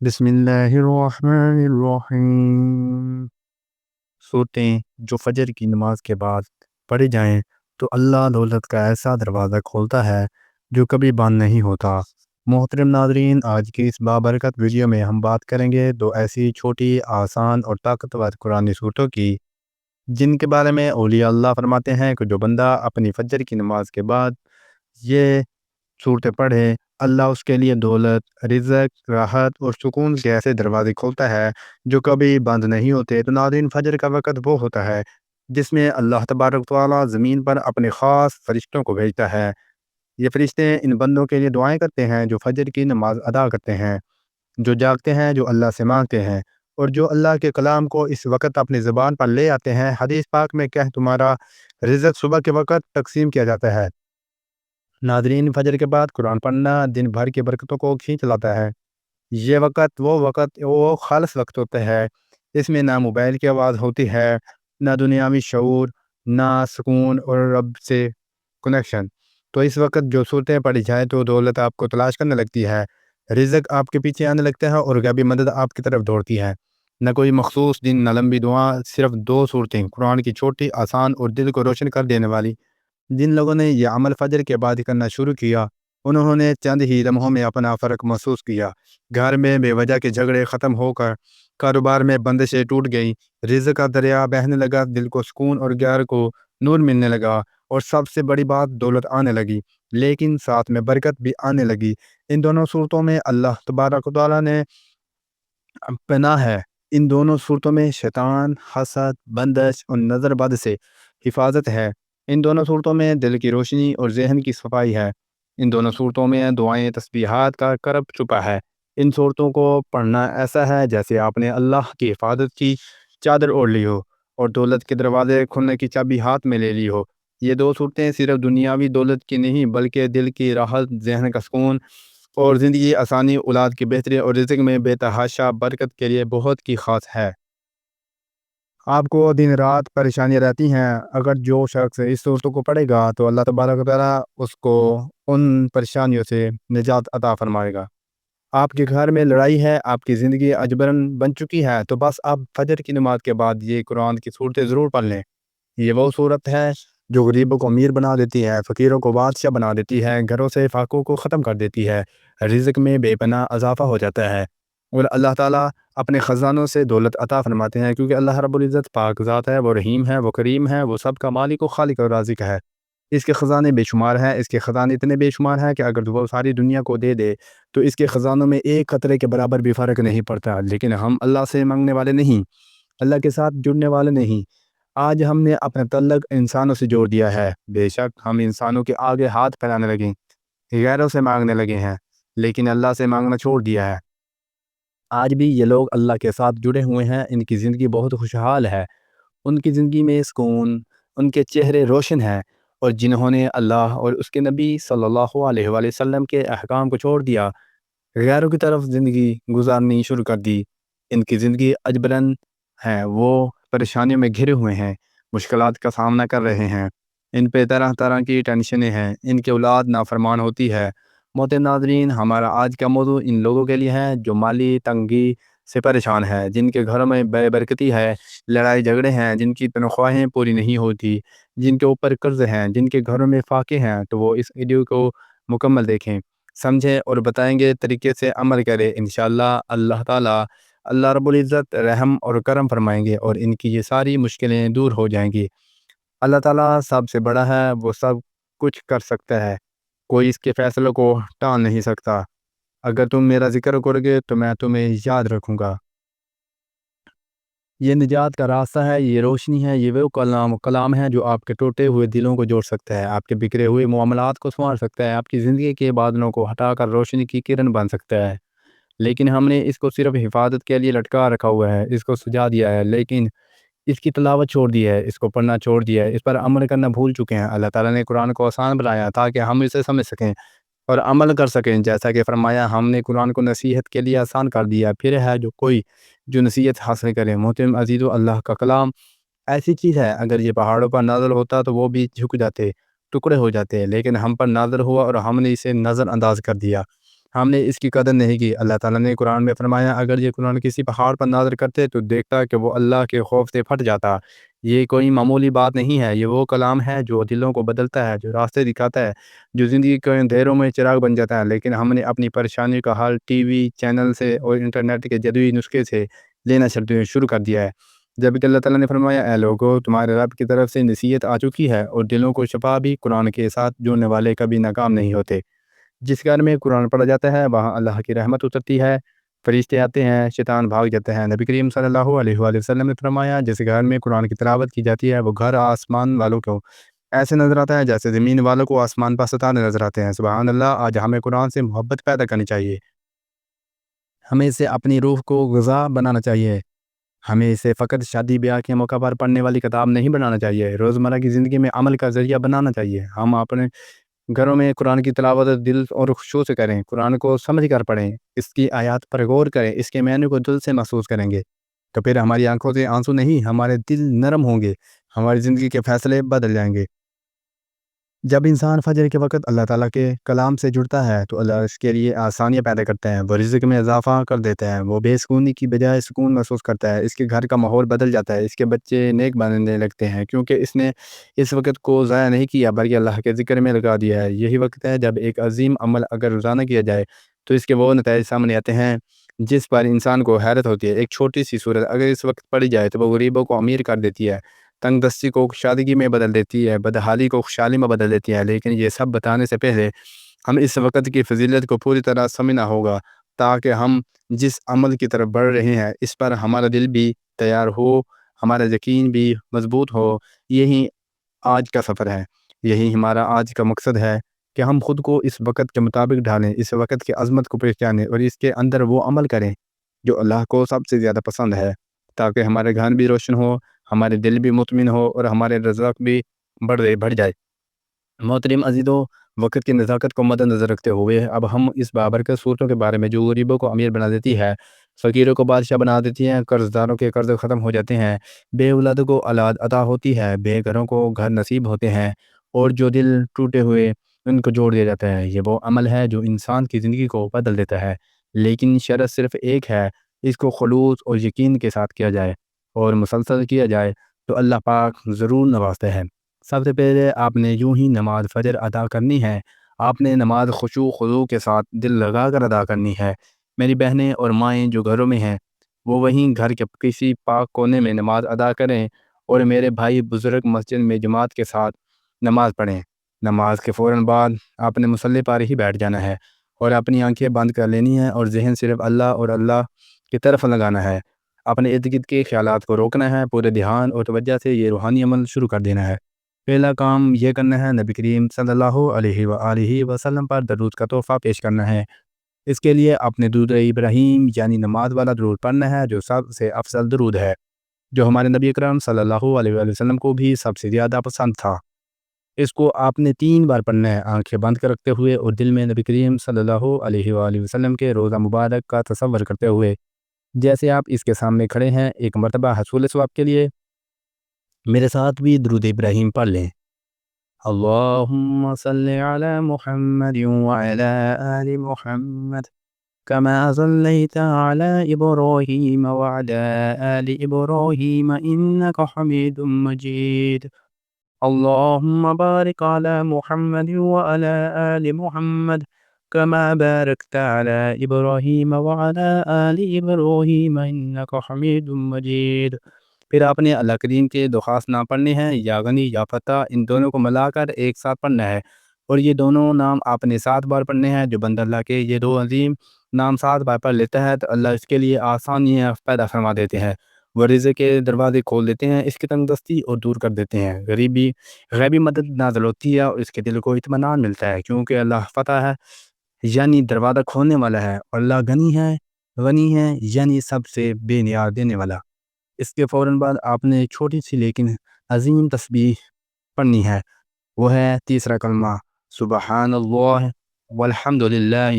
بسم اللہ الرحمن الرحیم۔ سوتیں جو فجر کی نماز کے بعد پڑھی جائیں تو اللہ دولت کا ایسا دروازہ کھولتا ہے جو کبھی بند نہیں ہوتا۔ محترم ناظرین، آج کی اس بابرکت ویڈیو میں ہم بات کریں گے دو ایسی چھوٹی، آسان اور طاقتور قرآنی صورتوں کی جن کے بارے میں اولیاء اللہ فرماتے ہیں کہ جو بندہ اپنی فجر کی نماز کے بعد یہ صورتیں پڑھے، اللہ اس کے لیے دولت، رزق، راحت اور سکون کے ایسے دروازے کھولتا ہے جو کبھی بند نہیں ہوتے۔ تو ناظرین، فجر کا وقت وہ ہوتا ہے جس میں اللہ تبارک و تعالیٰ زمین پر اپنے خاص فرشتوں کو بھیجتا ہے۔ یہ فرشتے ان بندوں کے لیے دعائیں کرتے ہیں جو فجر کی نماز ادا کرتے ہیں، جو جاگتے ہیں، جو اللہ سے مانگتے ہیں اور جو اللہ کے کلام کو اس وقت اپنی زبان پر لے آتے ہیں۔ حدیث پاک میں کہ تمہارا رزق صبح کے وقت تقسیم کیا جاتا ہے۔ ناظرین، فجر کے بعد قرآن پڑھنا دن بھر کی برکتوں کو کھینچ لاتا ہے۔ یہ وہ خالص وقت ہوتا ہے، اس میں نہ موبائل کی آواز ہوتی ہے، نہ دنیاوی شعور، نہ سکون اور رب سے کنیکشن۔ تو اس وقت جو صورتیں پڑھی جائیں تو دولت آپ کو تلاش کرنے لگتی ہے، رزق آپ کے پیچھے آنے لگتا ہے اور غیبی مدد آپ کی طرف دوڑتی ہے۔ نہ کوئی مخصوص دن، نہ لمبی دعا، صرف دو صورتیں قرآن کی، چھوٹی، آسان اور دل کو روشن کر دینے والی۔ جن لوگوں نے یہ عمل فجر کے بعد کرنا شروع کیا، انہوں نے چند ہی لمحوں میں اپنا فرق محسوس کیا۔ گھر میں بے وجہ کے جھگڑے ختم ہو کر کاروبار میں بندشیں ٹوٹ گئیں، رزق کا دریا بہنے لگا، دل کو سکون اور غیر کو نور ملنے لگا، اور سب سے بڑی بات، دولت آنے لگی، لیکن ساتھ میں برکت بھی آنے لگی۔ ان دونوں صورتوں میں اللہ تبارک و تعالیٰ نے پناہ ہے۔ ان دونوں صورتوں میں شیطان، حسد، بندش اور نظر بد سے حفاظت ہے۔ ان دونوں صورتوں میں دل کی روشنی اور ذہن کی صفائی ہے۔ ان دونوں صورتوں میں دعائیں، تسبیحات کا کرب چھپا ہے۔ ان صورتوں کو پڑھنا ایسا ہے جیسے آپ نے اللہ کی حفاظت کی چادر اوڑھ لی ہو اور دولت کے دروازے کھلنے کی چابی ہاتھ میں لے لی ہو۔ یہ دو صورتیں صرف دنیاوی دولت کی نہیں بلکہ دل کی راحت، ذہن کا سکون اور زندگی آسانی، اولاد کی بہتری اور رزق میں بے تحاشا برکت کے لیے بہت کی خاص ہے۔ آپ کو دن رات پریشانیاں رہتی ہیں، اگر جو شخص اس صورتوں کو پڑھے گا تو اللہ تبارک و تعالیٰ اس کو ان پریشانیوں سے نجات عطا فرمائے گا۔ آپ کے گھر میں لڑائی ہے، آپ کی زندگی اجبرن بن چکی ہے، تو بس آپ فجر کی نماز کے بعد یہ قرآن کی صورتیں ضرور پڑھ لیں۔ یہ وہ صورت ہے جو غریبوں کو امیر بنا دیتی ہے، فقیروں کو بادشاہ بنا دیتی ہے، گھروں سے فاقوں کو ختم کر دیتی ہے، رزق میں بے پناہ اضافہ ہو جاتا ہے، اور اللہ تعالیٰ اپنے خزانوں سے دولت عطا فرماتے ہیں، کیونکہ اللہ رب العزت پاک ذات ہے، وہ رحیم ہے، وہ کریم ہے، وہ سب کا مالک و خالق اور رازق ہے۔ اس کے خزانے بے شمار ہیں، اس کے خزانے اتنے بے شمار ہیں کہ اگر وہ ساری دنیا کو دے دے تو اس کے خزانوں میں ایک قطرے کے برابر بھی فرق نہیں پڑتا۔ لیکن ہم اللہ سے مانگنے والے نہیں، اللہ کے ساتھ جڑنے والے نہیں۔ آج ہم نے اپنا تعلق انسانوں سے جوڑ دیا ہے۔ بے شک ہم انسانوں کے آگے ہاتھ پھیلانے لگے، غیروں سے مانگنے لگے ہیں، لیکن اللہ سے مانگنا چھوڑ دیا ہے۔ آج بھی یہ لوگ اللہ کے ساتھ جڑے ہوئے ہیں، ان کی زندگی بہت خوشحال ہے، ان کی زندگی میں سکون، ان کے چہرے روشن ہیں، اور جنہوں نے اللہ اور اس کے نبی صلی اللہ علیہ وآلہ وسلم کے احکام کو چھوڑ دیا، غیروں کی طرف زندگی گزارنی شروع کر دی، ان کی زندگی اجبرن ہے، وہ پریشانیوں میں گھرے ہوئے ہیں، مشکلات کا سامنا کر رہے ہیں، ان پہ طرح طرح کی ٹینشنیں ہیں، ان کی اولاد نافرمان ہوتی ہے۔ محترم ناظرین، ہمارا آج کا موضوع ان لوگوں کے لیے ہے جو مالی تنگی سے پریشان ہے، جن کے گھروں میں بے برکتی ہے، لڑائی جھگڑے ہیں، جن کی تنخواہیں پوری نہیں ہوتی، جن کے اوپر قرض ہیں، جن کے گھروں میں فاقے ہیں۔ تو وہ اس ویڈیو کو مکمل دیکھیں، سمجھیں اور بتائیں گے طریقے سے عمل کریں۔ انشاءاللہ اللہ تعالیٰ، اللہ رب العزت رحم اور کرم فرمائیں گے اور ان کی یہ ساری مشکلیں دور ہو جائیں گی۔ اللہ تعالیٰ سب سے بڑا ہے، وہ سب کچھ کر سکتا ہے، کوئی اس کے فیصلوں کو ٹال نہیں سکتا۔ اگر تم میرا ذکر کرو گے تو میں تمہیں یاد رکھوں گا۔ یہ نجات کا راستہ ہے، یہ روشنی ہے، یہ وہ کلام ہے جو آپ کے ٹوٹے ہوئے دلوں کو جوڑ سکتا ہے، آپ کے بکھرے ہوئے معاملات کو سنوار سکتا ہے، آپ کی زندگی کے بادلوں کو ہٹا کر روشنی کی کرن بن سکتا ہے۔ لیکن ہم نے اس کو صرف حفاظت کے لیے لٹکا رکھا ہوا ہے، اس کو سجا دیا ہے، لیکن اس کی تلاوت چھوڑ دی ہے، اس کو پڑھنا چھوڑ دیا ہے، اس پر عمل کرنا بھول چکے ہیں۔ اللہ تعالیٰ نے قرآن کو آسان بنایا تاکہ ہم اسے سمجھ سکیں اور عمل کر سکیں، جیسا کہ فرمایا ہم نے قرآن کو نصیحت کے لیے آسان کر دیا، پھر ہے جو کوئی جو نصیحت حاصل کرے۔ محترم عزیزو، اللہ کا کلام ایسی چیز ہے، اگر یہ پہاڑوں پر نازل ہوتا تو وہ بھی جھک جاتے، ٹکڑے ہو جاتے، لیکن ہم پر نازل ہوا اور ہم نے اسے نظر انداز کر دیا۔ ہم نے اس کی قدر نہیں کی۔ اللہ تعالیٰ نے قرآن میں فرمایا اگر یہ قرآن کسی پہاڑ پر نازل کرتے تو دیکھتا کہ وہ اللہ کے خوف سے پھٹ جاتا۔ یہ کوئی معمولی بات نہیں ہے، یہ وہ کلام ہے جو دلوں کو بدلتا ہے، جو راستے دکھاتا ہے، جو زندگی کے اندھیروں میں چراغ بن جاتا ہے۔ لیکن ہم نے اپنی پریشانی کا حل ٹی وی چینل سے اور انٹرنیٹ کے جدوی نسخے سے لینا شروع کر دیا ہے، جبکہ اللہ تعالیٰ نے فرمایا اے لوگو تمہارے رب کی طرف سے نصیحت آ چکی ہے اور دلوں کو شفا بھی۔ قرآن کے ساتھ جڑنے والے کبھی ناکام نہیں ہوتے۔ جس گھر میں قرآن پڑھا جاتا ہے وہاں اللہ کی رحمت اترتی ہے، فرشتے آتے ہیں، شیطان بھاگ جاتے ہیں۔ نبی کریم صلی اللہ علیہ وآلہ وسلم نے فرمایا جس گھر میں قرآن کی تلاوت کی جاتی ہے وہ گھر آسمان والوں کو ایسے نظر آتا ہے جیسے زمین والوں کو آسمان پر ستارے نظر آتے ہیں۔ سبحان اللہ۔ آج ہمیں قرآن سے محبت پیدا کرنی چاہیے، ہمیں اسے اپنی روح کو غذا بنانا چاہیے، ہمیں اسے فقط شادی بیاہ کے موقع پر پڑھنے والی کتاب نہیں بنانا چاہیے، روزمرہ کی زندگی میں عمل کا ذریعہ بنانا چاہیے۔ ہم اپنے گھروں میں قرآن کی تلاوت دل اور خشوع سے کریں، قرآن کو سمجھ کر پڑھیں، اس کی آیات پر غور کریں، اس کے معنی کو دل سے محسوس کریں گے تو پھر ہماری آنکھوں سے آنسو نہیں، ہمارے دل نرم ہوں گے، ہماری زندگی کے فیصلے بدل جائیں گے۔ جب انسان فجر کے وقت اللہ تعالیٰ کے کلام سے جڑتا ہے تو اللہ اس کے لیے آسانیاں پیدا کرتا ہے، وہ رزق میں اضافہ کر دیتا ہے، وہ بے سکونی کی بجائے سکون محسوس کرتا ہے، اس کے گھر کا ماحول بدل جاتا ہے، اس کے بچے نیک بننے لگتے ہیں کیونکہ اس نے اس وقت کو ضائع نہیں کیا بلکہ اللہ کے ذکر میں لگا دیا ہے۔ یہی وقت ہے جب ایک عظیم عمل اگر روزانہ کیا جائے تو اس کے وہ نتائج سامنے آتے ہیں جس پر انسان کو حیرت ہوتی ہے۔ ایک چھوٹی سی صورت اگر اس وقت پڑھی جائے تو وہ غریبوں کو امیر کر دیتی ہے، تنگ دستی کو شادگی میں بدل دیتی ہے، بدحالی کو خوشحالی میں بدل دیتی ہے۔ لیکن یہ سب بتانے سے پہلے ہم اس وقت کی فضیلت کو پوری طرح سمجھنا ہوگا تاکہ ہم جس عمل کی طرف بڑھ رہے ہیں اس پر ہمارا دل بھی تیار ہو، ہمارا یقین بھی مضبوط ہو۔ یہی آج کا سفر ہے، یہی ہمارا آج کا مقصد ہے کہ ہم خود کو اس وقت کے مطابق ڈھالیں، اس وقت کی عظمت کو پہچانیں اور اس کے اندر وہ عمل کریں جو اللہ کو سب سے زیادہ پسند ہے تاکہ ہمارے گھر بھی روشن ہو، ہمارے دل بھی مطمئن ہو اور ہمارے رزق بھی بڑھ جائے۔ محترم عزیزو، وقت کی نزاکت کو مد نظر رکھتے ہوئے اب ہم اس بابرکت صورتوں کے بارے میں جو غریبوں کو امیر بنا دیتی ہے، فقیروں کو بادشاہ بنا دیتی ہیں، قرض داروں کے قرض ختم ہو جاتے ہیں، بے اولادوں کو اولاد عطا ہوتی ہے، بے گھروں کو گھر نصیب ہوتے ہیں اور جو دل ٹوٹے ہوئے ان کو جوڑ دیا جاتا ہے۔ یہ وہ عمل ہے جو انسان کی زندگی کو بدل دیتا ہے، لیکن شرط صرف ایک ہے، اس کو خلوص اور یقین کے ساتھ کیا جائے اور مسلسل کیا جائے تو اللہ پاک ضرور نوازتے ہیں۔ سب سے پہلے آپ نے یوں ہی نماز فجر ادا کرنی ہے، آپ نے نماز خشوع و خضوع کے ساتھ دل لگا کر ادا کرنی ہے۔ میری بہنیں اور مائیں جو گھروں میں ہیں وہ وہیں گھر کے کسی پاک کونے میں نماز ادا کریں اور میرے بھائی بزرگ مسجد میں جماعت کے ساتھ نماز پڑھیں۔ نماز کے فوراً بعد آپ نے مصلی پر ہی بیٹھ جانا ہے اور اپنی آنکھیں بند کر لینی ہیں اور ذہن صرف اللہ اور اللہ کی طرف لگانا ہے۔ اپنے ارد گرد کے خیالات کو روکنا ہے، پورے دھیان اور توجہ سے یہ روحانی عمل شروع کر دینا ہے۔ پہلا کام یہ کرنا ہے نبی کریم صلی اللہ علیہ وآلہ وسلم پر درود کا تحفہ پیش کرنا ہے۔ اس کے لیے اپنے درود ابراہیم یعنی نماز والا درود پڑھنا ہے جو سب سے افضل درود ہے، جو ہمارے نبی اکرم صلی اللہ علیہ وآلہ وسلم کو بھی سب سے زیادہ پسند تھا۔ اس کو آپ نے 3 بار پڑھنا ہے، آنکھیں بند کر رکھتے ہوئے اور دل میں نبی کریم صلی اللہ علیہ وآلہ وسلم کے روضہ مبارک کا تصور کرتے ہوئے جیسے آپ اس کے سامنے کھڑے ہیں۔ ایک مرتبہ حصول ثواب کے لیے میرے ساتھ بھی درود ابراہیم پڑھ لیں۔ اللہم صلی علی محمد وعلی آل محمد كما صليت على إبراهيم وعلى آل إبراهيم إنك حميد مجيد اللهم بارك على محمد وعلى آل محمد كما باركت على إبراهيم وعلى آل إبراهيم إنك حميد مجيد۔ پھر آپ نے اللہ کریم کے درخواست نام پڑھنے ہیں، یا غنی یا فتح، ان دونوں کو ملا کر ایک ساتھ پڑھنا ہے اور یہ دونوں نام آپ نے 7 بار پڑھنے ہیں۔ جو بندہ اللہ کے یہ 2 عظیم نام 7 بار پڑھ لیتا ہے تو اللہ اس کے لیے آسانیاں پیدا فرما دیتے ہیں، وہ رزق کے دروازے کھول دیتے ہیں، اس کی تنگ دستی اور دور کر دیتے ہیں، غیبی مدد نازل ہوتی ہے اور اس کے دل کو اطمینان ملتا ہے کیونکہ اللہ فتح ہے یعنی دروازہ کھولنے والا ہے، اور اللہ غنی ہے یعنی سب سے بے نیاز دینے والا۔ اس کے فوراً بعد آپ نے چھوٹی سی لیکن عظیم تسبیح پڑھنی ہے، وہ ہے تیسرا کلمہ سبحان اللہ والحمد للہ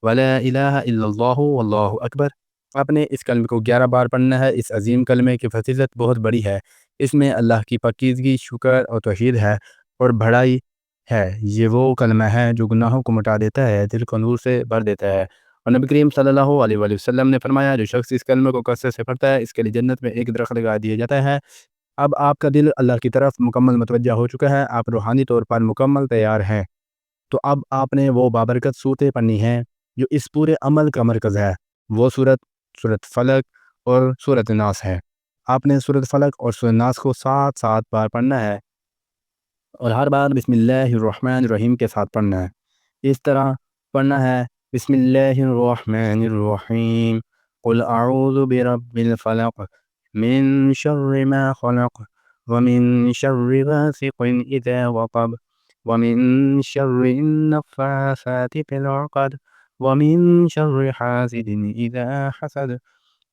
ولا الہ الا اللہ واللہ اکبر۔ آپ نے اس کلمے کو 11 بار پڑھنا ہے۔ اس عظیم کلمے کی فضیلت بہت بڑی ہے، اس میں اللہ کی پاکیزگی، شکر اور توحید ہے اور بڑائی ہے، یہ وہ کلمہ ہے جو گناہوں کو مٹا دیتا ہے، دل کو نور سے بھر دیتا ہے۔ اور نبی کریم صلی اللہ علیہ وآلہ وسلم نے فرمایا جو شخص اس کلمے کو کثرت سے پڑھتا ہے اس کے لیے جنت میں ایک درخت لگا دیا جاتا ہے۔ اب آپ کا دل اللہ کی طرف مکمل متوجہ ہو چکا ہے، آپ روحانی طور پر مکمل تیار ہیں، تو اب آپ نے وہ بابرکت صورتیں پڑھنی ہیں جو اس پورے عمل کا مرکز ہے۔ وہ سورت فلق اور سورت ناس ہے۔ آپ نے سورت فلق اور سورت ناس کو 7 بار پڑھنا ہے اور ہر بار بسم اللہ الرحمن الرحیم کے ساتھ پڑھنا ہے۔ اس طرح پڑھنا ہے بسم اللہ الرحمن الرحیم، قل اعوذ برب الفلق من شر ما خلق ومن شر غاسق اذا وقب ومن شر النفاثات في العقد ومن شر حاسد اذا حسد۔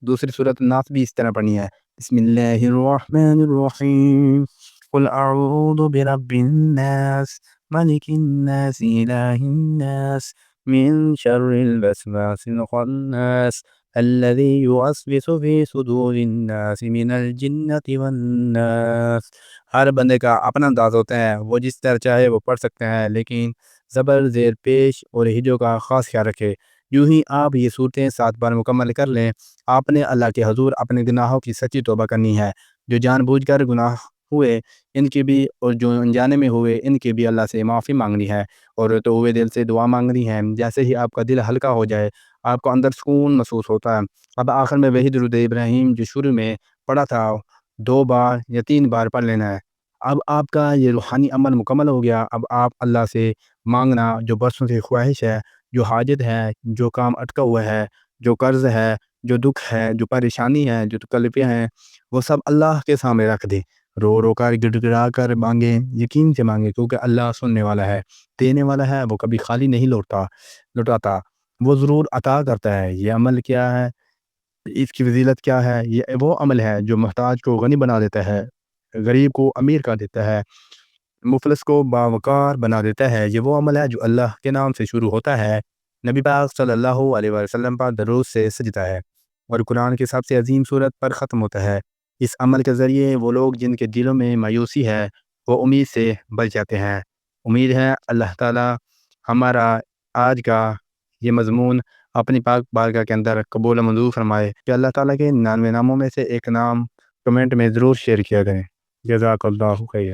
دوسری صورت ناس بھی اس طرح پڑھنی ہے، بسم اللہ الرحمن الرحیم، قل اعوذ برب الناس ملک الناس الہ الناس من شر الوسواس الخناس الذي يوسوس في صدور الناس من الجنة والناس۔ ہر بندے کا اپنا انداز ہوتا ہے، وہ جس طرح چاہے وہ پڑھ سکتے ہیں، لیکن زبر، زیر پیش اور ہجوں کا خاص خیال رکھے۔ یوں ہی آپ یہ صورتیں 7 بار مکمل کر لیں۔ آپ نے اللہ کے حضور اپنے گناہوں کی سچی توبہ کرنی ہے، جو جان بوجھ کر گناہ ہوئے ان کی بھی اور جو انجانے میں ہوئے ان کی بھی اللہ سے معافی مانگنی ہے، اور تو ہوئے دل سے دعا مانگنی ہے۔ جیسے ہی آپ کا دل ہلکا ہو جائے آپ کو اندر سکون محسوس ہوتا ہے۔ اب آخر میں وہی درود ابراہیم جو شروع میں پڑھا تھا 2 بار یا 3 بار پڑھ لینا ہے۔ اب آپ کا یہ روحانی عمل مکمل ہو گیا۔ اب آپ اللہ سے مانگنا جو برسوں سے خواہش ہے، جو حاجت ہے، جو کام اٹکا ہوا ہے، جو قرض ہے، جو دکھ ہے، جو پریشانی ہے، جو تکلیفیں ہیں، وہ سب اللہ کے سامنے رکھ دیں۔ رو رو کر گڑ گڑا کر مانگیں، یقین سے مانگیں، کیونکہ اللہ سننے والا ہے، دینے والا ہے، وہ کبھی خالی نہیں لوٹاتا، وہ ضرور عطا کرتا ہے۔ یہ عمل کیا ہے، اس کی فضیلت کیا ہے؟ یہ وہ عمل ہے جو محتاج کو غنی بنا دیتا ہے، غریب کو امیر کر دیتا ہے، مفلس کو باوقار بنا دیتا ہے۔ یہ وہ عمل ہے جو اللہ کے نام سے شروع ہوتا ہے، نبی پاک صلی اللہ علیہ وسلم پر درود سے سجتا ہے اور قرآن کی سب سے عظیم سورت پر ختم ہوتا ہے۔ اس عمل کے ذریعے وہ لوگ جن کے دلوں میں مایوسی ہے وہ امید سے بچ جاتے ہیں۔ امید ہے اللہ تعالی ہمارا آج کا یہ مضمون اپنی پاک بارگاہ کے اندر قبول و منظور فرمائے، کہ اللہ تعالیٰ کے 99 ناموں میں سے ایک نام کمنٹ میں ضرور شیئر کیا کریں۔ جزاک اللہ خیر۔